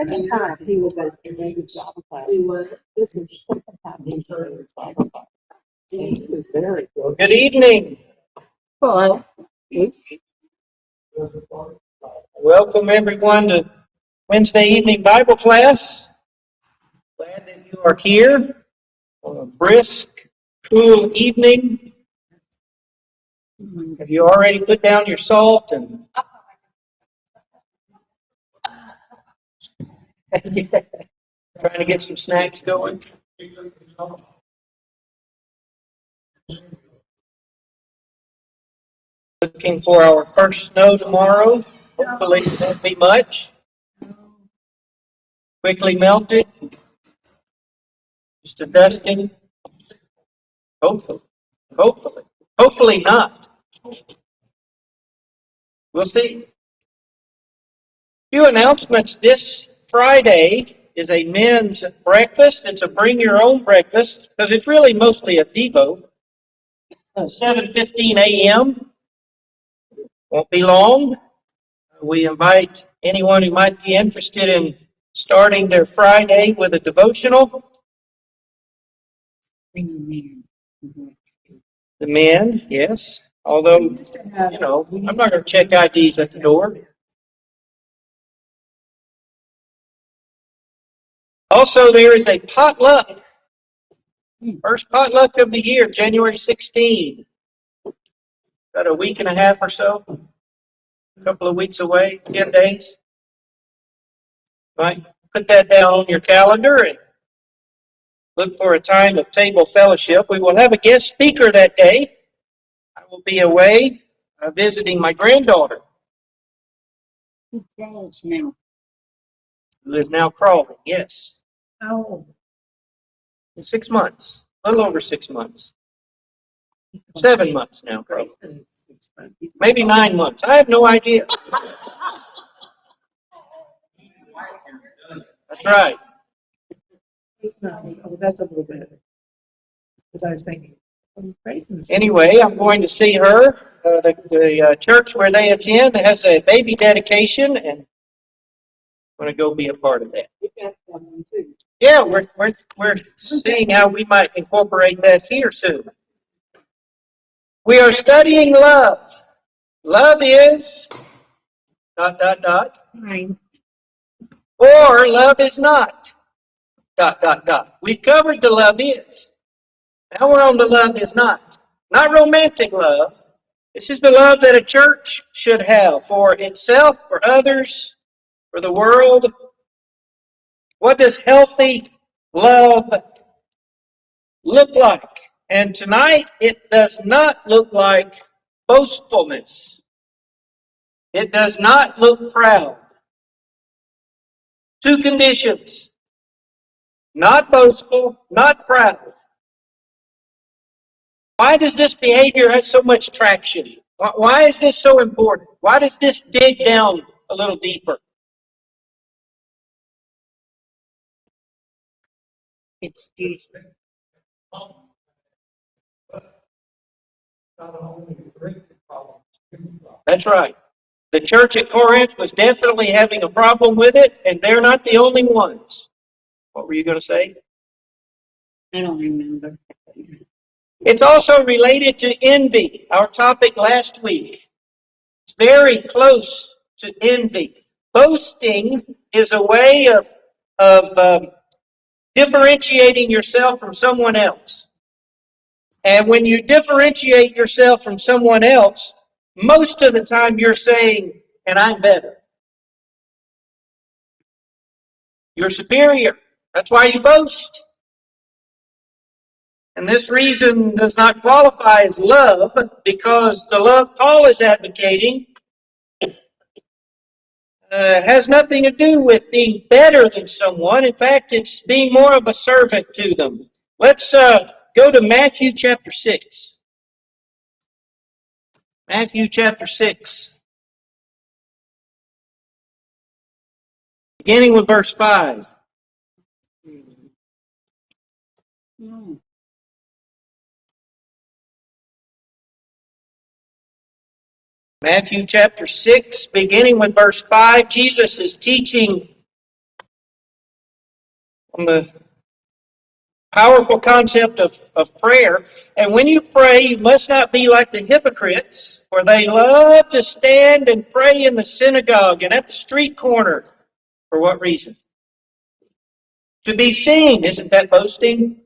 second time he was at the Navy Java class. He was. This was the second time he was at the Java class. He was very good. Good evening. Hello. Yes. Welcome everyone to Wednesday evening Bible class. Glad that you are here on a brisk, cool evening. Have you already put down your salt and trying to get some snacks going? Looking for our first snow tomorrow. Hopefully it won't be much. Quickly melted. Just a dusting. Hopefully. Hopefully not. We'll see. Few announcements. This Friday is a men's breakfast. It's a bring your own breakfast because it's really mostly a Devo. 7:15 a.m. Won't be long. We invite anyone who might be interested in starting their Friday with a devotional. The men, yes. Although, I'm not going to check IDs at the door. Also, there is a potluck. First potluck of the year, January 16. About a week and a half or so. A couple of weeks away, 10 days. Right? Put that down on your calendar and look for a time of table fellowship. We will have a guest speaker that day. I will be away visiting my granddaughter. Who crawls now? Who is now crawling, yes. How old? In 6 months. A little over 6 months. 7 months now, probably. Maybe 9 months. I have no idea. That's right. Oh, that's a little bit. Because I was thinking, Anyway, I'm going to see her. The church where they attend has a baby dedication, and I'm going to go be a part of that. Yeah, we're seeing how we might incorporate that here soon. We are studying love. Love is ... Fine. or love is not ... We've covered the love is. Now we're on the love is not. Not romantic love. This is the love that a church should have for itself, for others, for the world. What does healthy love look like? And tonight, it does not look like boastfulness. It does not look proud. 2 conditions. Not boastful, not proud. Why does this behavior have so much traction? Why is this so important? Why does this dig down a little deeper? It's Jesus. That's right. The church at Corinth was definitely having a problem with it, and they're not the only ones. What were you going to say? I don't remember. It's also related to envy, our topic last week. It's very close to envy. Boasting is a way of differentiating yourself from someone else. And when you differentiate yourself from someone else, most of the time you're saying, and I'm better. You're superior. That's why you boast. And this reason does not qualify as love, because the love Paul is advocating has nothing to do with being better than someone. In fact, it's being more of a servant to them. Let's go to Matthew chapter 6. Matthew chapter 6. Beginning with verse 5. No. Matthew chapter 6, beginning with verse 5, Jesus is teaching on the powerful concept of prayer. And when you pray, you must not be like the hypocrites, for they love to stand and pray in the synagogue and at the street corner. For what reason? To be seen. Isn't that boasting?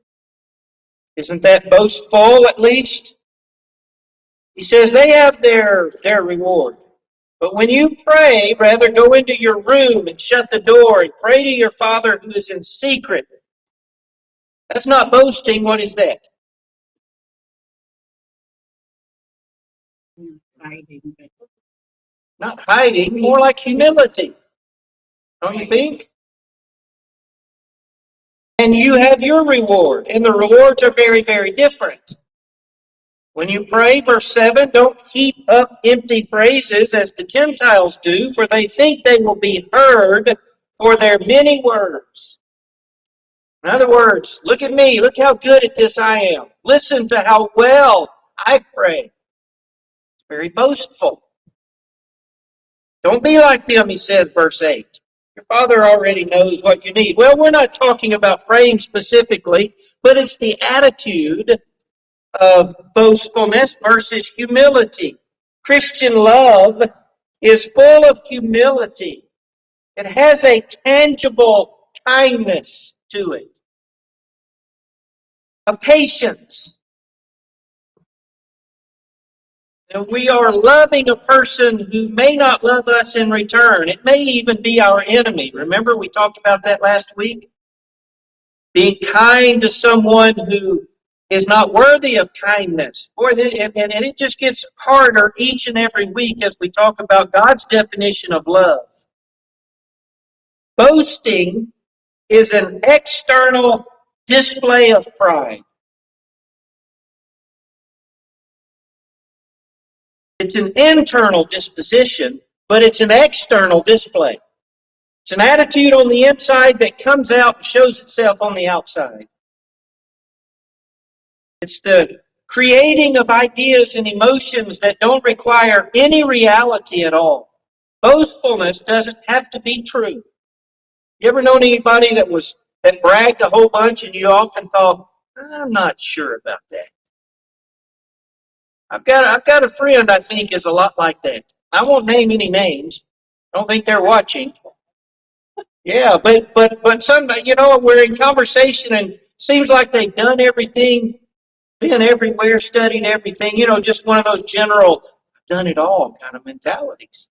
Isn't that boastful at least? He says they have their reward. But when you pray, rather go into your room and shut the door and pray to your Father who is in secret. That's not boasting. What is that? Hiding, but Not hiding, more like humility. Don't you think? And you have your reward, and the rewards are very, very different. When you pray, verse 7, don't heap up empty phrases as the Gentiles do, for they think they will be heard for their many words. In other words, look at me, look how good at this I am. Listen to how well I pray. It's very boastful. Don't be like them, he says, verse 8. Your Father already knows what you need. Well, we're not talking about praying specifically, but it's the attitude of boastfulness versus humility. Christian love is full of humility. It has a tangible kindness to it, a patience. And we are loving a person who may not love us in return. It may even be our enemy. Remember, we talked about that last week? Being kind to someone who is not worthy of kindness. Boy, and it just gets harder each and every week as we talk about God's definition of love. Boasting is an external display of pride. It's an internal disposition, but it's an external display. It's an attitude on the inside that comes out and shows itself on the outside. It's the creating of ideas and emotions that don't require any reality at all. Boastfulness doesn't have to be true. You ever known anybody that bragged a whole bunch and you often thought, I'm not sure about that. I've got a friend I think is a lot like that. I won't name any names. I don't think they're watching. Yeah, but somebody, we're in conversation and seems like they've done everything, been everywhere, studied everything, just one of those general, done it all kind of mentalities.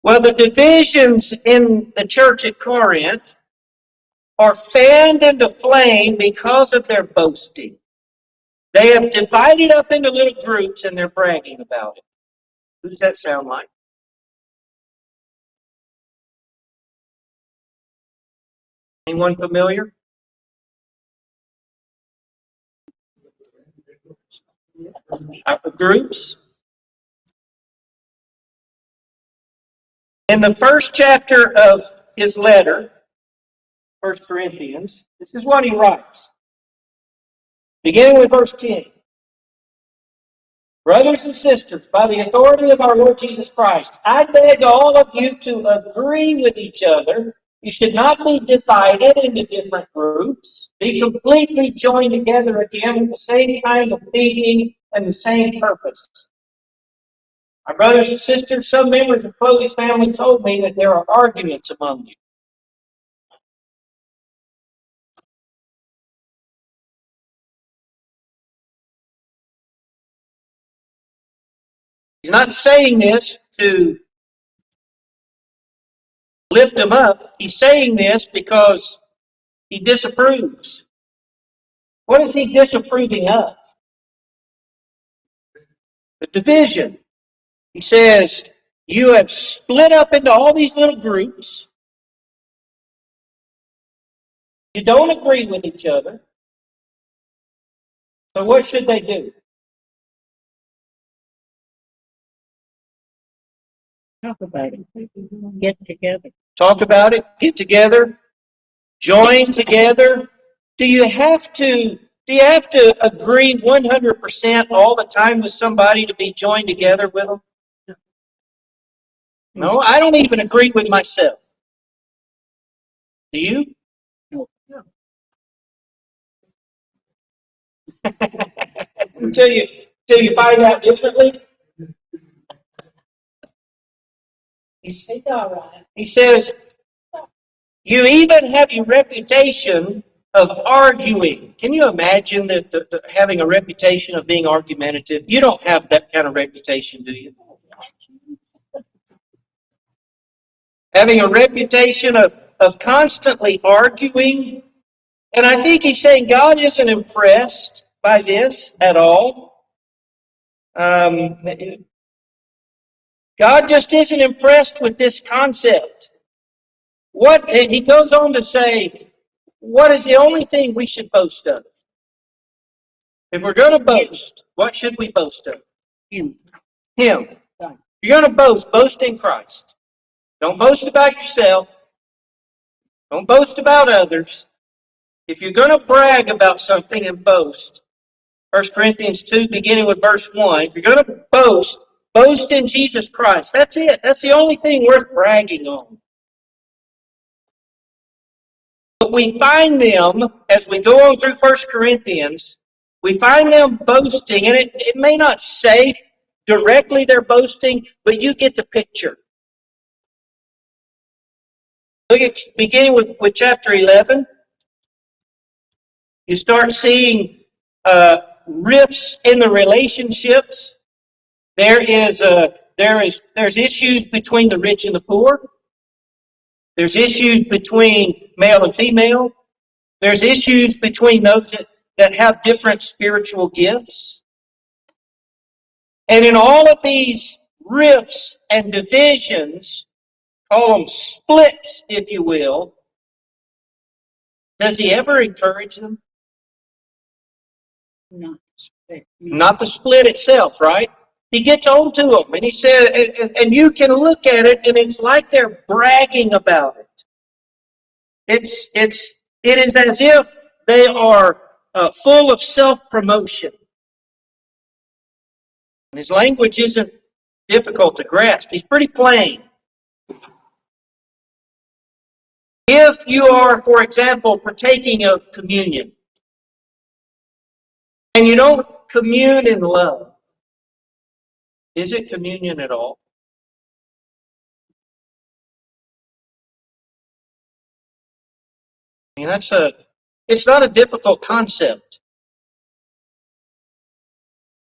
Well, the divisions in the church at Corinth are fanned into flame because of their boasting. They have divided up into little groups and they're bragging about it. Who does that sound like? Anyone familiar? Groups. In the first chapter of his letter, 1 Corinthians, this is what he writes. Beginning with verse 10. Brothers and sisters, by the authority of our Lord Jesus Christ, I beg all of you to agree with each other. You should not be divided into different groups. Be completely joined together again with the same kind of thinking and the same purpose. My brothers and sisters, some members of Chloe's family told me that there are arguments among you. He's not saying this to lift them up. He's saying this because he disapproves. What is he disapproving of? The division. He says, you have split up into all these little groups. You don't agree with each other. So what should they do? talk about it. Get together. Talk about it, get together, join together. Do you have to agree 100% all the time with somebody to be joined together with them? No, I don't even agree with myself. Do you? No. Until you find out differently. He says, you even have your reputation of arguing. Can you imagine that having a reputation of being argumentative? You don't have that kind of reputation, do you? Having a reputation of constantly arguing. And I think he's saying God isn't impressed by this at all. God just isn't impressed with this concept. And he goes on to say, what is the only thing we should boast of? If we're going to boast, what should we boast of? Him. Him. If you're going to boast in Christ. Don't boast about yourself. Don't boast about others. If you're going to brag about something and boast, 1 Corinthians 2, beginning with verse 1, if you're going to boast in Jesus Christ. That's it. That's the only thing worth bragging on. But we find them, as we go on through 1 Corinthians, we find them boasting, and it may not say directly they're boasting, but you get the picture. Look at beginning with chapter 11. You start seeing rifts in the relationships. There's issues between the rich and the poor. There's issues between male and female. There's issues between those that have different spiritual gifts. And in all of these rifts and divisions, call them splits, if you will, does he ever encourage them? Not the split. Not the split itself, right? He gets on to them, and he said, and you can look at it, and it's like they're bragging about it. It is as if they are full of self-promotion. And his language isn't difficult to grasp. He's pretty plain. If you are, for example, partaking of communion, and you don't commune in love, is it communion at all? I mean, it's not a difficult concept.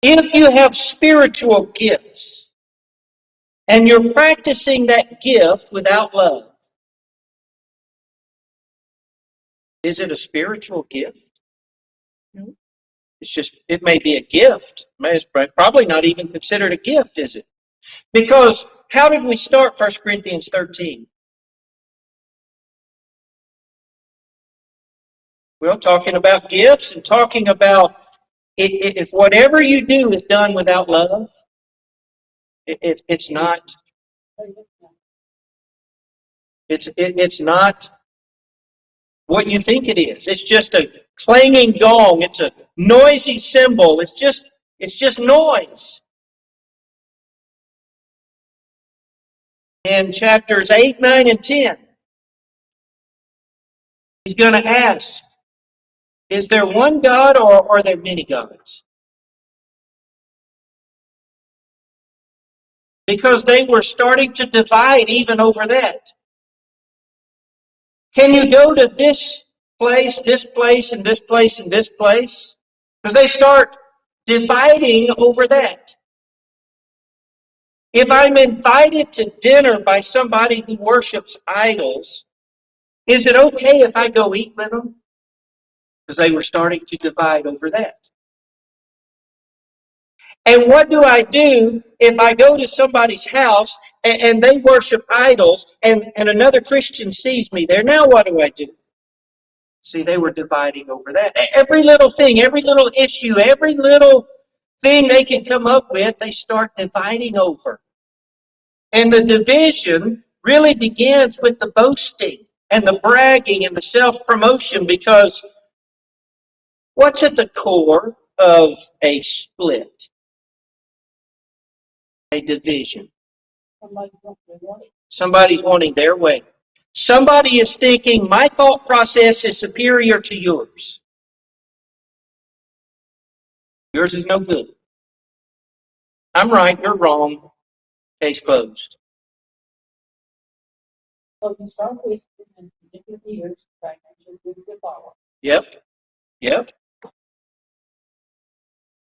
If you have spiritual gifts and you're practicing that gift without love, is it a spiritual gift? No. It may be a gift. It's probably not even considered a gift, is it? Because how did we start 1 Corinthians 13? Well, talking about gifts and talking about if whatever you do is done without love, it's not. It's not what you think it is. It's just a clanging gong. It's a noisy cymbal. It's just noise. In chapters 8, 9, and 10, he's going to ask, is there one God or are there many gods? Because they were starting to divide even over that. Can you go to this place, and this place, and this place? Because they start dividing over that. If I'm invited to dinner by somebody who worships idols, is it okay if I go eat with them? Because they were starting to divide over that. And what do I do if I go to somebody's house and they worship idols and another Christian sees me there? Now what do I do? See, they were dividing over that. Every little thing, every little issue, every little thing they can come up with, they start dividing over. And the division really begins with the boasting and the bragging and the self-promotion, because what's at the core of a split? A division. Somebody's wanting their way. Somebody is thinking, my thought process is superior to yours. Yours is no good. I'm right, you're wrong. Case closed. Yep. Yep.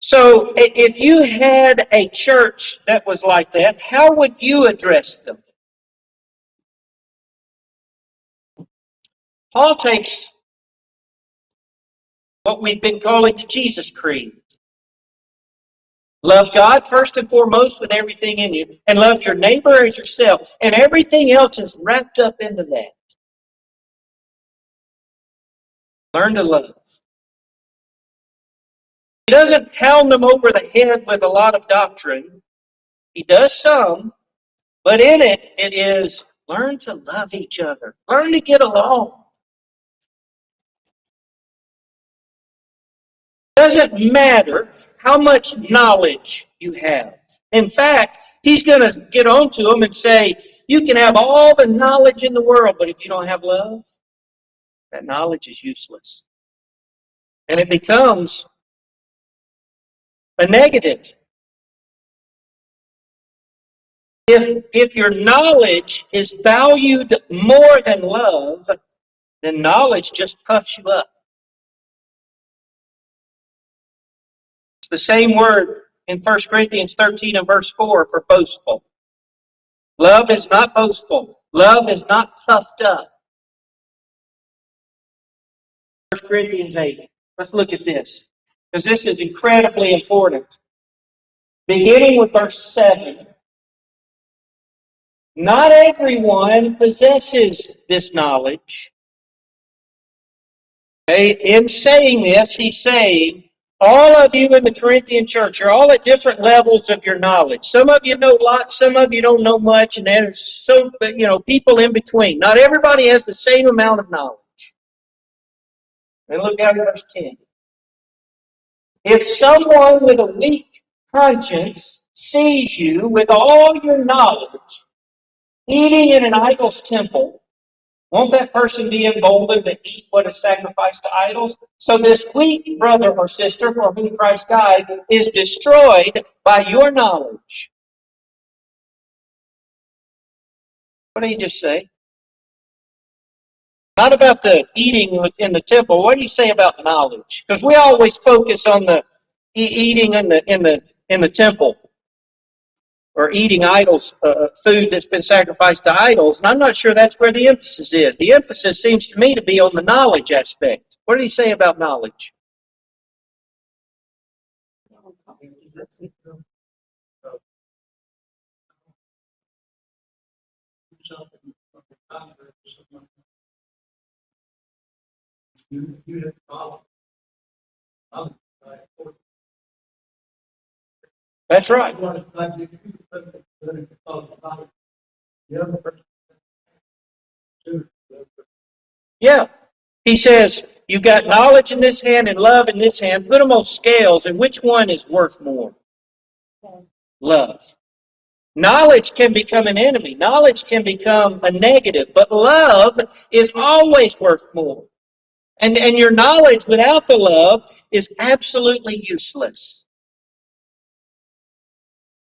So if you had a church that was like that, how would you address them? Paul takes what we've been calling the Jesus Creed. Love God first and foremost with everything in you, and love your neighbor as yourself. And everything else is wrapped up into that. Learn to love. He doesn't pound them over the head with a lot of doctrine. He does some, but in it, it is learn to love each other. Learn to get along. It doesn't matter how much knowledge you have. In fact, he's going to get on to them and say, you can have all the knowledge in the world, but if you don't have love, that knowledge is useless. And it becomes a negative. If your knowledge is valued more than love, then knowledge just puffs you up. It's the same word in 1 Corinthians 13 and verse 4 for boastful. Love is not boastful. Love is not puffed up. 1 Corinthians 8. Let's look at this, because this is incredibly important. Beginning with verse 7. Not everyone possesses this knowledge. Okay? In saying this, he's saying, all of you in the Corinthian church are all at different levels of your knowledge. Some of you know lots, some of you don't know much, and there's people in between. Not everybody has the same amount of knowledge. And look down at verse 10. If someone with a weak conscience sees you with all your knowledge eating in an idol's temple, won't that person be emboldened to eat what is sacrificed to idols? So this weak brother or sister for whom Christ died is destroyed by your knowledge. What did he just say? Not about the eating within the temple. What did he say about knowledge? Because we always focus on the eating in the temple, or eating idols, food that's been sacrificed to idols. And I'm not sure that's where the emphasis is. The emphasis seems to me to be on the knowledge aspect. What did he say about knowledge? That's right. Yeah. He says, you've got knowledge in this hand and love in this hand. Put them on scales, and which one is worth more? Love. Knowledge can become an enemy. Knowledge can become a negative. But love is always worth more. And your knowledge without the love is absolutely useless.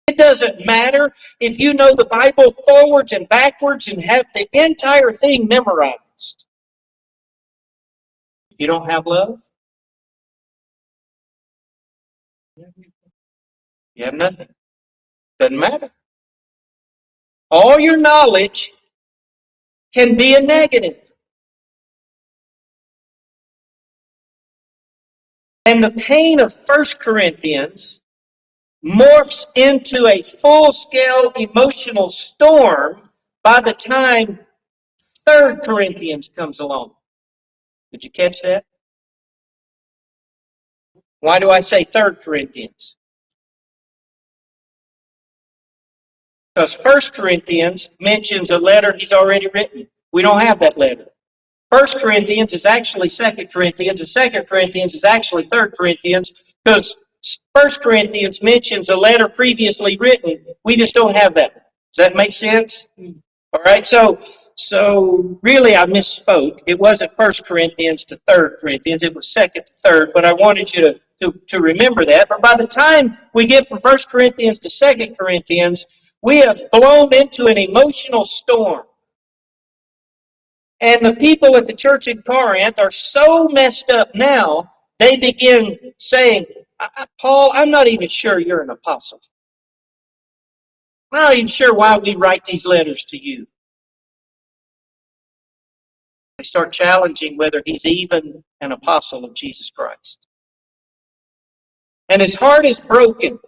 It doesn't matter if you know the Bible forwards and backwards and have the entire thing memorized. If you don't have love, you have nothing. Doesn't matter. All your knowledge can be a negative. And the pain of 1 Corinthians morphs into a full-scale emotional storm by the time 3 Corinthians comes along. Did you catch that? Why do I say 3 Corinthians? Because 1 Corinthians mentions a letter he's already written. We don't have that letter. 1 Corinthians is actually 2 Corinthians, and 2 Corinthians is actually 3 Corinthians, because 1 Corinthians mentions a letter previously written. We just don't have that one. Does that make sense? All right, so really I misspoke. It wasn't 1 Corinthians to 3 Corinthians. It was 2 to 3, but I wanted you to remember that. But by the time we get from 1 Corinthians to 2 Corinthians, we have blown into an emotional storm. And the people at the church in Corinth are so messed up now, they begin saying, Paul, I'm not even sure you're an apostle. I'm not even sure why we write these letters to you. They start challenging whether he's even an apostle of Jesus Christ. And his heart is broken,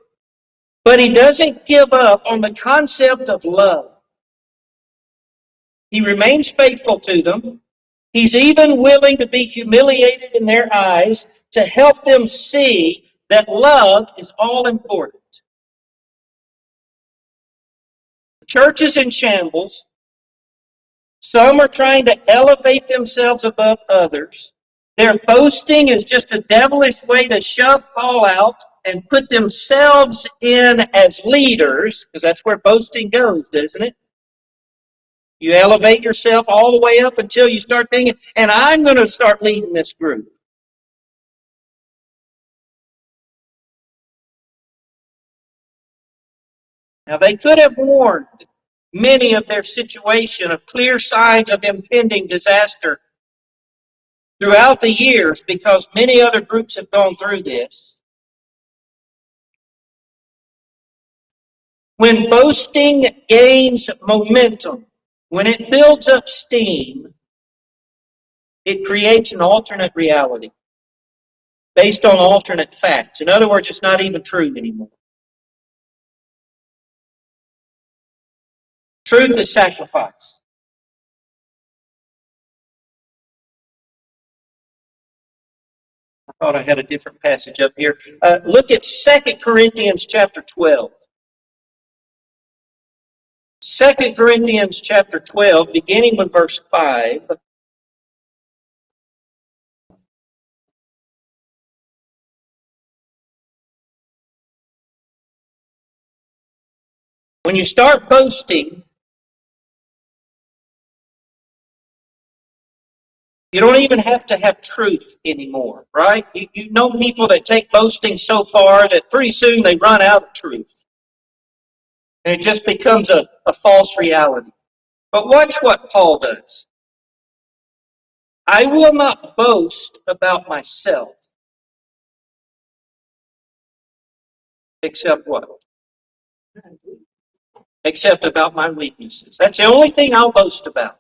but he doesn't give up on the concept of love. He remains faithful to them. He's even willing to be humiliated in their eyes to help them see that love is all important. The church is in shambles. Some are trying to elevate themselves above others. Their boasting is just a devilish way to shove Paul out and put themselves in as leaders, because that's where boasting goes, doesn't it? You elevate yourself all the way up until you start thinking, and I'm going to start leading this group. Now, they could have warned many of their situation of clear signs of impending disaster throughout the years, because many other groups have gone through this. When boasting gains momentum, when it builds up steam, it creates an alternate reality based on alternate facts. In other words, it's not even true anymore. Truth is sacrifice. I thought I had a different passage up here. Look at 2 Corinthians chapter 12. 2 Corinthians chapter 12, beginning with verse 5. When you start boasting, you don't even have to have truth anymore, right? You know people that take boasting so far that pretty soon they run out of truth. And it just becomes a false reality. But watch what Paul does. I will not boast about myself. Except what? Except about my weaknesses. That's the only thing I'll boast about.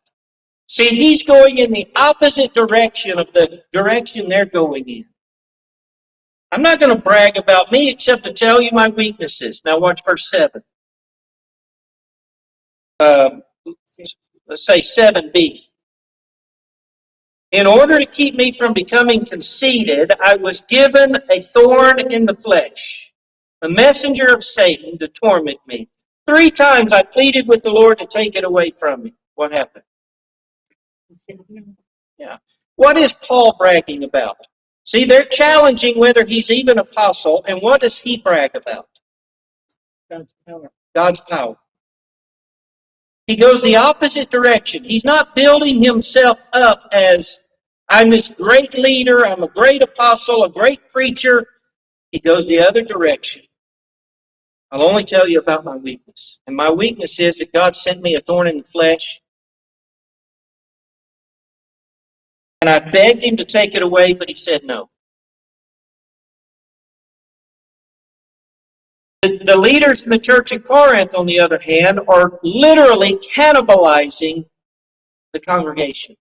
See, he's going in the opposite direction of the direction they're going in. I'm not going to brag about me except to tell you my weaknesses. Now watch verse 7. Let's say 7b. In order to keep me from becoming conceited, I was given a thorn in the flesh, a messenger of Satan to torment me. 3 times I pleaded with the Lord to take it away from me. What happened? Yeah. What is Paul bragging about? See, they're challenging whether he's even apostle, and what does he brag about? God's power. God's power. He goes the opposite direction. He's not building himself up as, I'm this great leader, I'm a great apostle, a great preacher. He goes the other direction. I'll only tell you about my weakness. And my weakness is that God sent me a thorn in the flesh. And I begged him to take it away, but he said no. The leaders in the church in Corinth, on the other hand, are literally cannibalizing the congregation.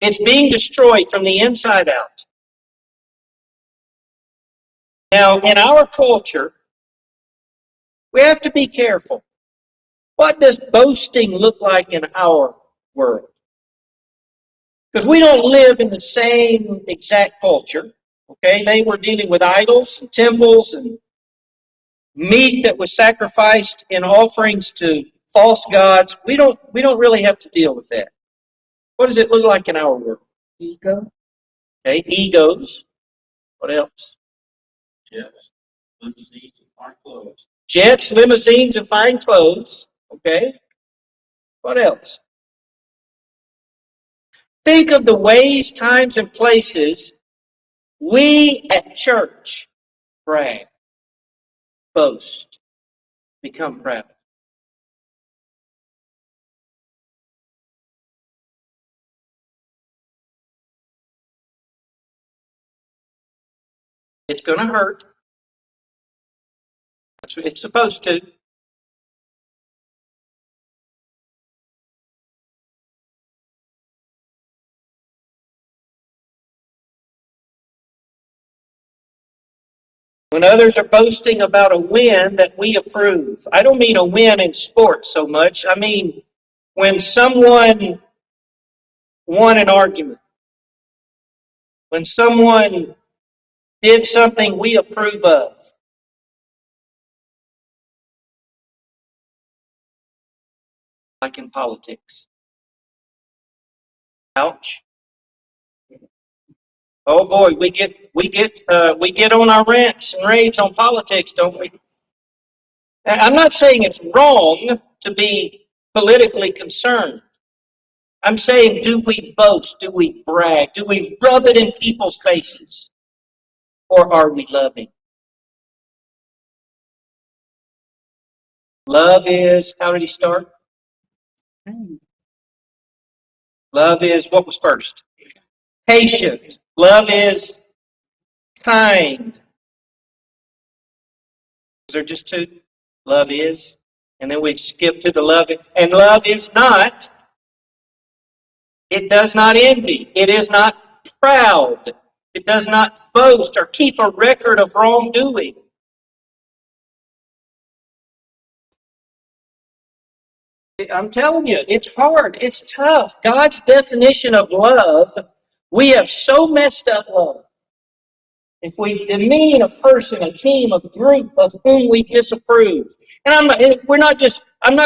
It's being destroyed from the inside out. Now, in our culture, we have to be careful. What does boasting look like in our world? Because we don't live in the same exact culture. Okay, they were dealing with idols and temples and meat that was sacrificed in offerings to false gods. We don't really have to deal with that. What does it look like in our world? Ego. Okay, egos. What else? Yes. limousines, and fine clothes. Jets, limousines, and fine clothes. Okay. What else? Think of the ways, times, and places we at church brag, boast, become proud. It's going to hurt. That's what it's supposed to. When others are boasting about a win that we approve. I don't mean a win in sports so much. I mean when someone won an argument. When someone did something we approve of. Like in politics. Ouch. Oh boy, we get on our rants and raves on politics, don't we? And I'm not saying it's wrong to be politically concerned. I'm saying, do we boast? Do we brag? Do we rub it in people's faces? Or are we loving? Love is, how did he start? Love is, what was first? Patient. Love is kind. Is there just two? Love is. And then we skip to the love. And love is not. It does not envy. It is not proud. It does not boast or keep a record of wrongdoing. I'm telling you, it's hard. It's tough. God's definition of love, we have so messed up love. If we demean a person, a team, a group of whom we disapprove, and I'm not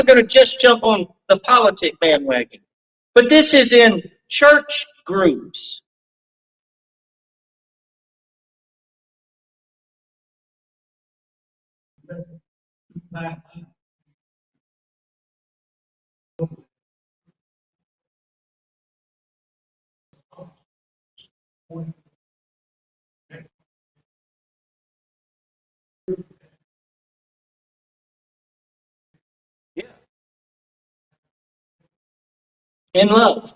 going to just jump on the politic bandwagon, but this is in church groups. Yeah. In love,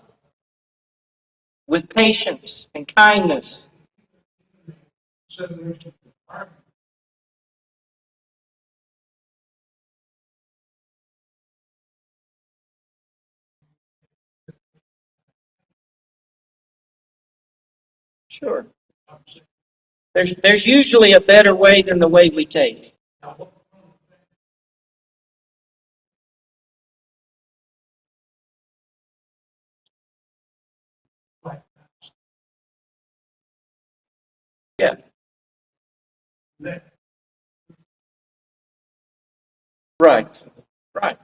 with patience and kindness. Sure. There's usually a better way than the way we take. Yeah. Right. Right.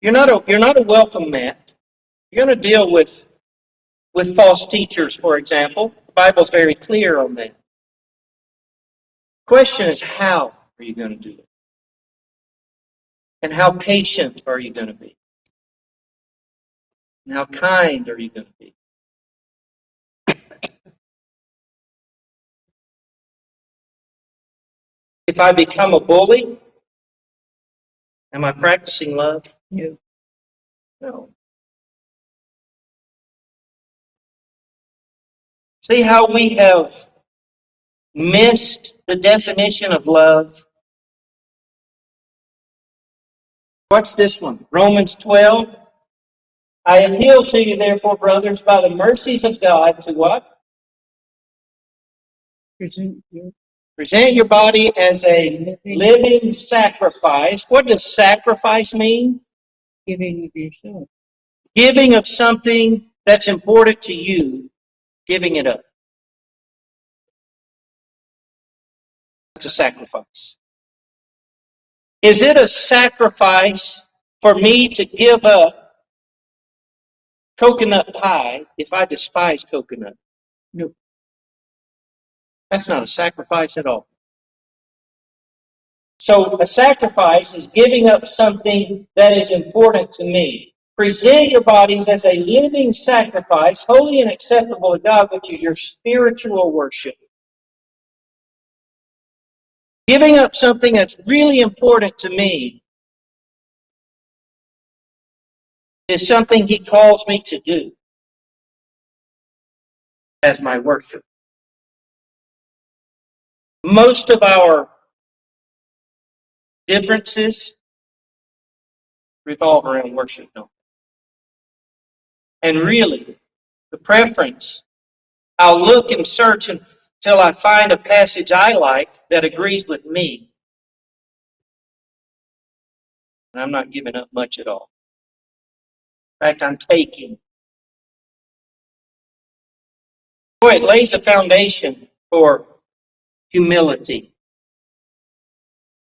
You're not a welcome mat. You're going to deal with false teachers, for example. The Bible's very clear on that. Question is, how are you going to do it? And how patient are you going to be? And how kind are you going to be? If I become a bully, am I practicing love? No. See how we have missed the definition of love? Watch this one. Romans 12. I appeal to you, therefore, brothers, by the mercies of God, to what? Present your body as a living sacrifice. What does sacrifice mean? Giving of yourself. Giving of something that's important to you, giving it up. That's a sacrifice. Is it a sacrifice for me to give up coconut pie if I despise coconut? No. That's not a sacrifice at all. So a sacrifice is giving up something that is important to me. Present your bodies as a living sacrifice, holy and acceptable to God, which is your spiritual worship. Giving up something that's really important to me is something He calls me to do as my worship. Most of our differences revolve around worship, don't they? And really, the preference, I'll look and search until I find a passage I like that agrees with me. And I'm not giving up much at all. In fact, I'm taking. Boy, it lays a foundation for humility.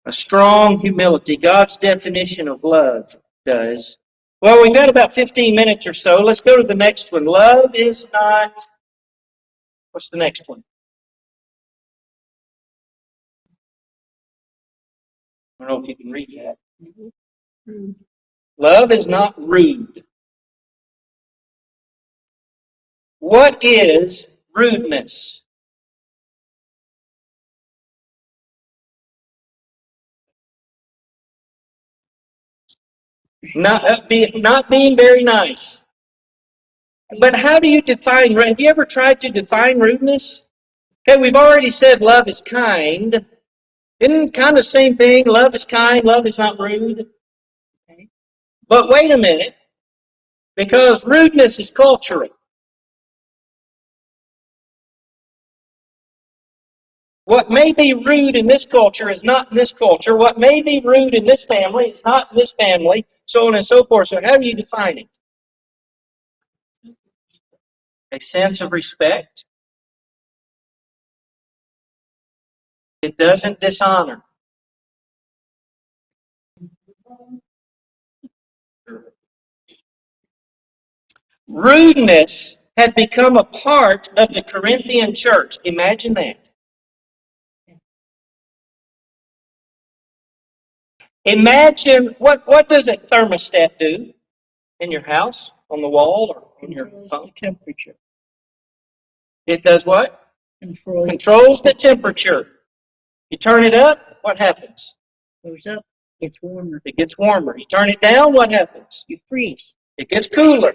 A strong humility. God's definition of love does. Well, we've got about 15 minutes or so. Let's go to the next one. Love is not... What's the next one? I don't know if you can read that. Love is not rude. What is rudeness? Not being very nice. But how do you define? Have you ever tried to define rudeness? Okay, we've already said love is kind. Isn't kind of the same thing? Love is kind, love is not rude. But wait a minute, because rudeness is cultural. What may be rude in this culture is not in this culture. What may be rude in this family is not in this family, so on and so forth. So how do you define it? A sense of respect. It doesn't dishonor. Rudeness had become a part of the Corinthian church. Imagine that. Imagine, what does a thermostat do in your house, on the wall, or on your Controls phone? the temperature. It does what? Controls the temperature. You turn it up, what happens? Goes up, gets warmer. It gets warmer. You turn it down, what happens? You freeze. It gets cooler.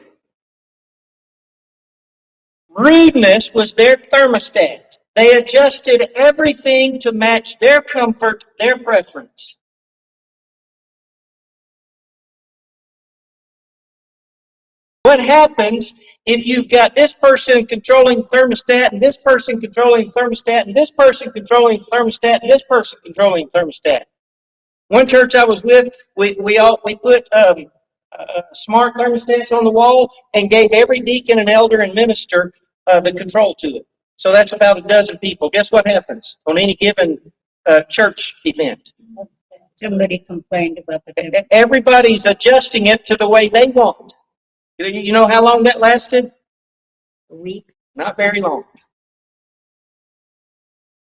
Rudeness was their thermostat. They adjusted everything to match their comfort, their preference. What happens if you've got this person controlling the thermostat, and this person controlling the thermostat, and this person controlling the thermostat, and this person controlling the thermostat? One church I was with, we put smart thermostats on the wall and gave every deacon and elder and minister the control to it. So that's about a dozen people. Guess what happens on any given church event? Somebody complained about the temperature. Everybody's adjusting it to the way they want. You know how long that lasted? A week. Not very long.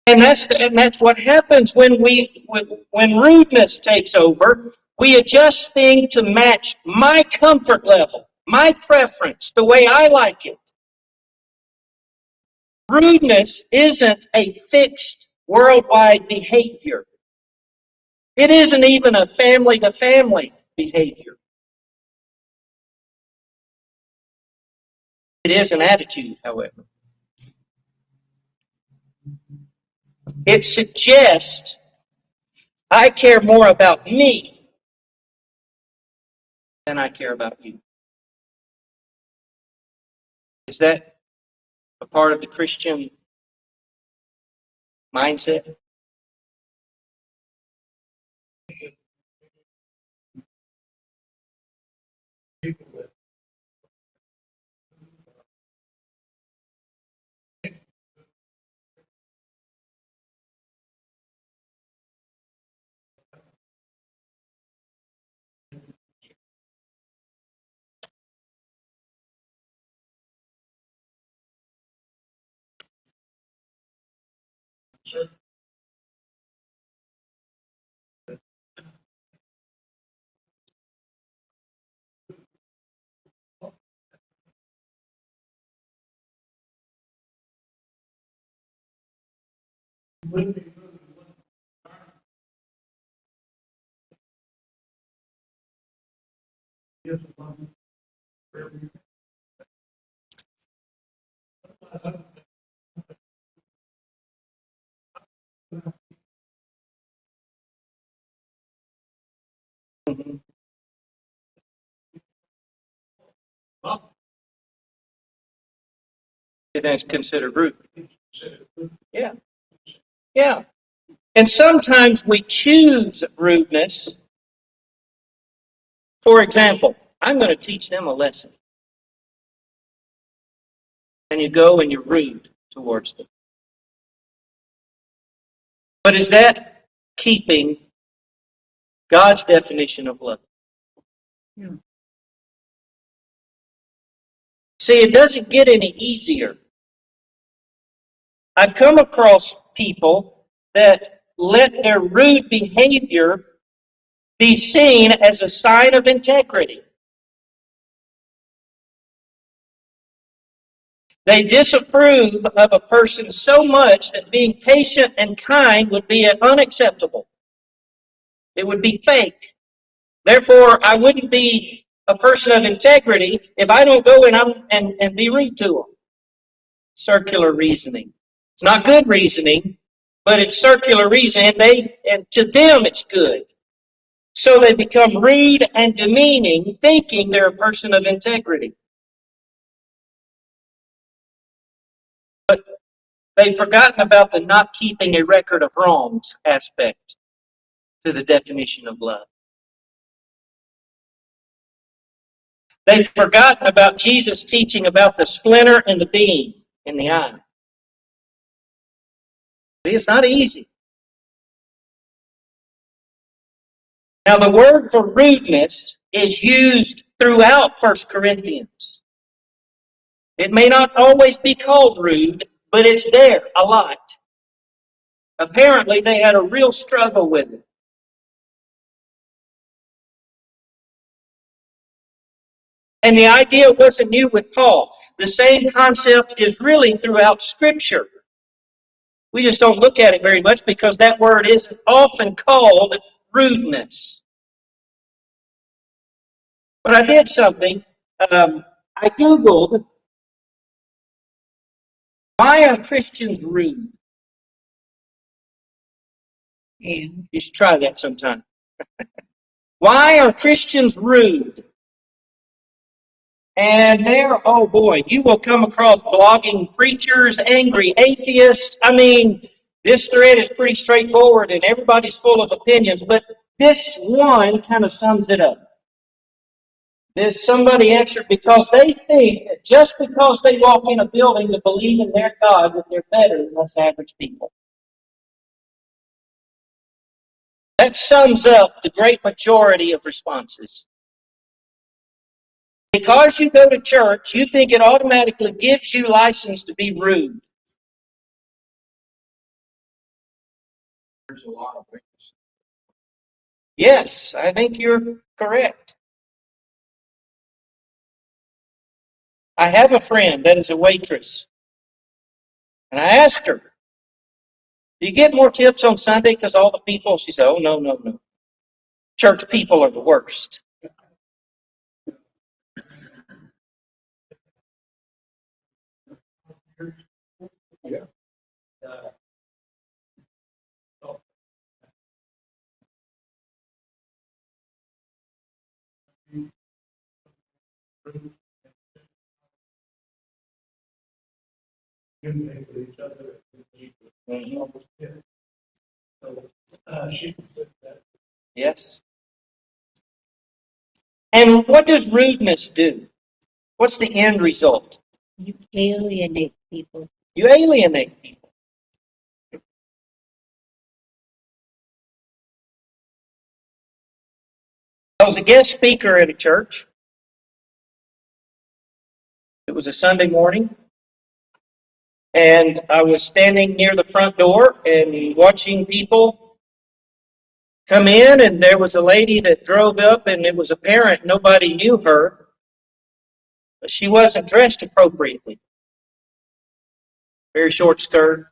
And that's what happens when rudeness takes over. We adjust things to match my comfort level, my preference, the way I like it. Rudeness isn't a fixed worldwide behavior. It isn't even a family-to-family behavior. It is an attitude, however. It suggests I care more about me than I care about you. Is that a part of the Christian mindset? Mhm. That's considered rude. Yeah. Yeah. And sometimes we choose rudeness. For example, I'm going to teach them a lesson. And you go and you're rude towards them. But is that keeping God's definition of love? Yeah. See, it doesn't get any easier. I've come across people that let their rude behavior be seen as a sign of integrity. They disapprove of a person so much that being patient and kind would be unacceptable. It would be fake. Therefore, I wouldn't be a person of integrity if I don't go and be rude to them. Circular reasoning. It's not good reasoning, but it's circular reasoning, and to them it's good. So they become rude and demeaning, thinking they're a person of integrity. But they've forgotten about the not keeping a record of wrongs aspect to the definition of love. They've forgotten about Jesus' teaching about the splinter and the beam in the eye. It's not easy. Now, the word for rudeness is used throughout 1 Corinthians. It may not always be called rude, but it's there a lot. Apparently, they had a real struggle with it. And the idea wasn't new with Paul. The same concept is really throughout Scripture. We just don't look at it very much because that word isn't often called rudeness. But I did something. I Googled, why are Christians rude? Yeah. You should try that sometime. Why are Christians rude? And there, oh boy, you will come across blogging preachers, angry atheists. I mean, this thread is pretty straightforward and everybody's full of opinions, but this one kind of sums it up. Somebody answered because they think that just because they walk in a building to believe in their God, that they're better than us average people. That sums up the great majority of responses. Because you go to church, you think it automatically gives you license to be rude. There's a lot of weakness. Yes, I think you're correct. I have a friend that is a waitress. And I asked her, do you get more tips on Sunday because all the people? She said, oh, no. Church people are the worst. Yeah. Yes. And what does rudeness do? What's the end result? You alienate people. You alienate people. I was a guest speaker at a church. It was a Sunday morning. And I was standing near the front door and watching people come in, and there was a lady that drove up, and it was apparent nobody knew her. But she wasn't dressed appropriately. Very short skirt.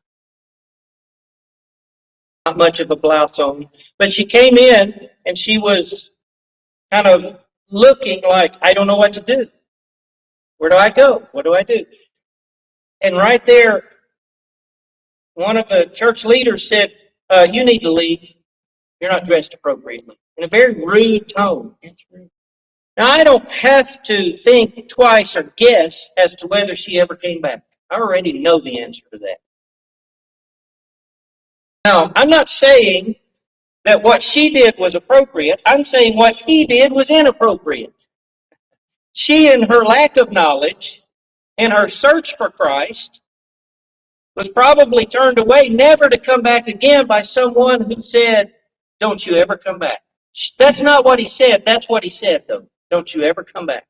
not much of a blouse on. But she came in and she was kind of looking like, I don't know what to do. Where do I go? What do I do? And right there, one of the church leaders said, you need to leave. You're not dressed appropriately. In a very rude tone. That's right. Now, I don't have to think twice or guess as to whether she ever came back. I already know the answer to that. Now, I'm not saying that what she did was appropriate. I'm saying what he did was inappropriate. She, in her lack of knowledge, in her search for Christ, was probably turned away never to come back again by someone who said, don't you ever come back. That's not what he said. That's what he said, though. Don't you ever come back.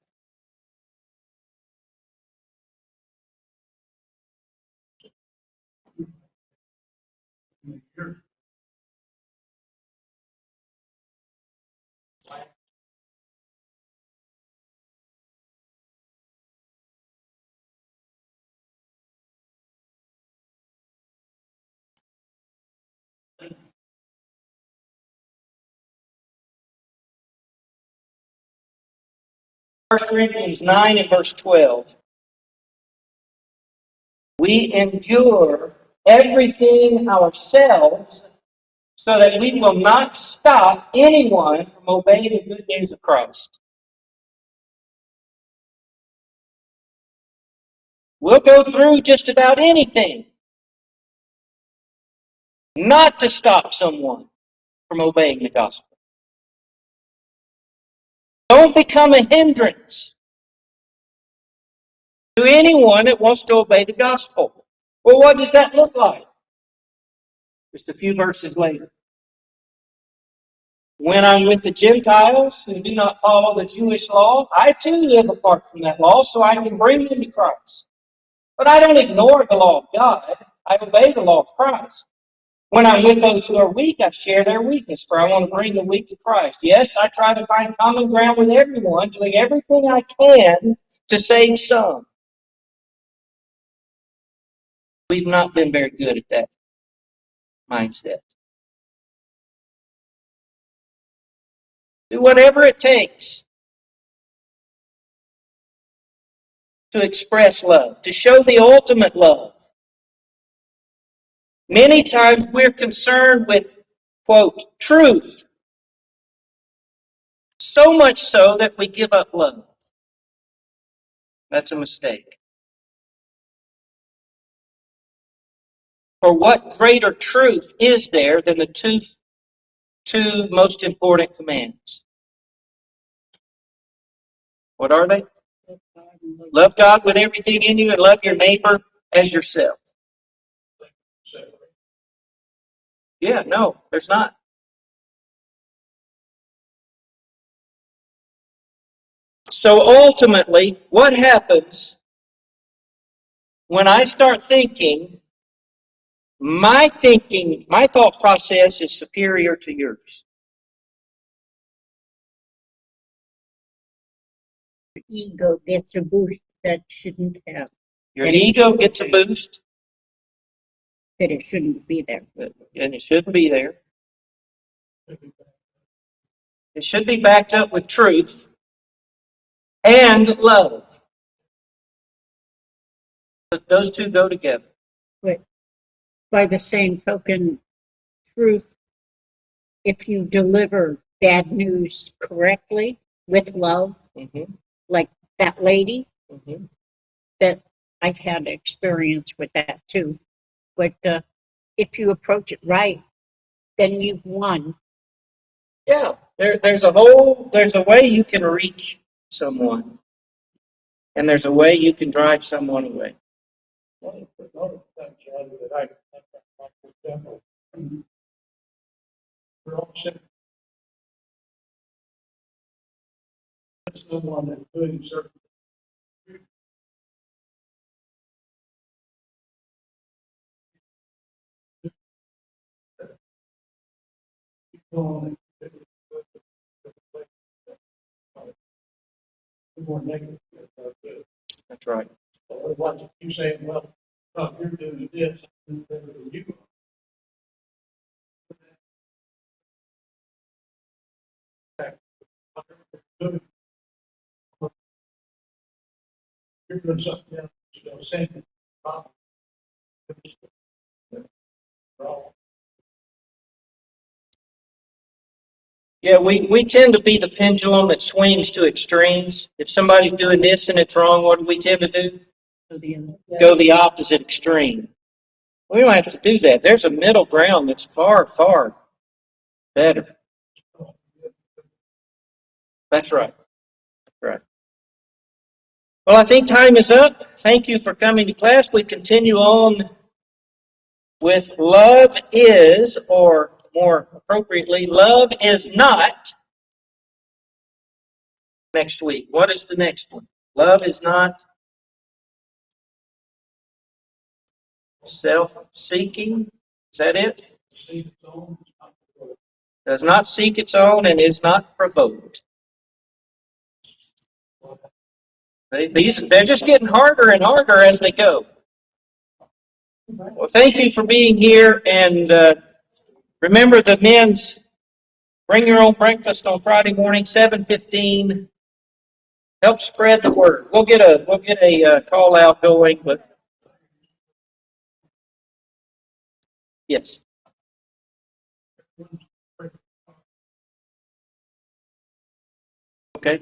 First Corinthians 9 and verse 12. We endure everything ourselves so that we will not stop anyone from obeying the good news of Christ. We'll go through just about anything not to stop someone from obeying the gospel. Don't become a hindrance to anyone that wants to obey the gospel. Well, what does that look like? Just a few verses later. When I'm with the Gentiles who do not follow the Jewish law, I too live apart from that law so I can bring them to Christ. But I don't ignore the law of God. I obey the law of Christ. When I'm with those who are weak, I share their weakness, for I want to bring the weak to Christ. Yes, I try to find common ground with everyone, doing everything I can to save some. We've not been very good at that mindset. Do whatever it takes to express love, to show the ultimate love. Many times we're concerned with, quote, truth, so much so that we give up love. That's a mistake. For what greater truth is there than the two most important commands? What are they? Love God with everything in you and love your neighbor as yourself. Yeah, no, there's not. So ultimately, what happens when I start thinking, my thought process is superior to yours? Ego gets a boost that shouldn't have, Your ego gets a boost, that it shouldn't be there. and it shouldn't be there. It should be backed up with truth and love. But those two go together. But by the same token, truth, if you deliver bad news correctly with love, Mm-hmm. like that lady, Mm-hmm. that I've had experience with that too. But if you approach it right, then you've won. Yeah, there's a way you can reach someone, and there's a way you can drive someone away. One of the things, Charlie, that I think like, for example, we're all sick. Someone that's doing certain. Going more negative. That's right. What you saying? Well, you're doing this, and you. doing. You're doing something else, you know, same. Yeah, we tend to be the pendulum that swings to extremes. If somebody's doing this and it's wrong, what do we tend to do? Go the opposite extreme. We don't have to do that. There's a middle ground that's far, far better. That's right. Right. Well, I think time is up. Thank you for coming to class. We continue on with love is, or more appropriately, love is not next week. What is the next one? Love is not self-seeking. Is that it? Does not seek its own and is not provoked. They're just getting harder and harder as they go. Well, thank you for being here, and remember the men's bring your own breakfast on Friday morning, 7:15. Help spread the word. We'll get a call out going, but yes. Okay.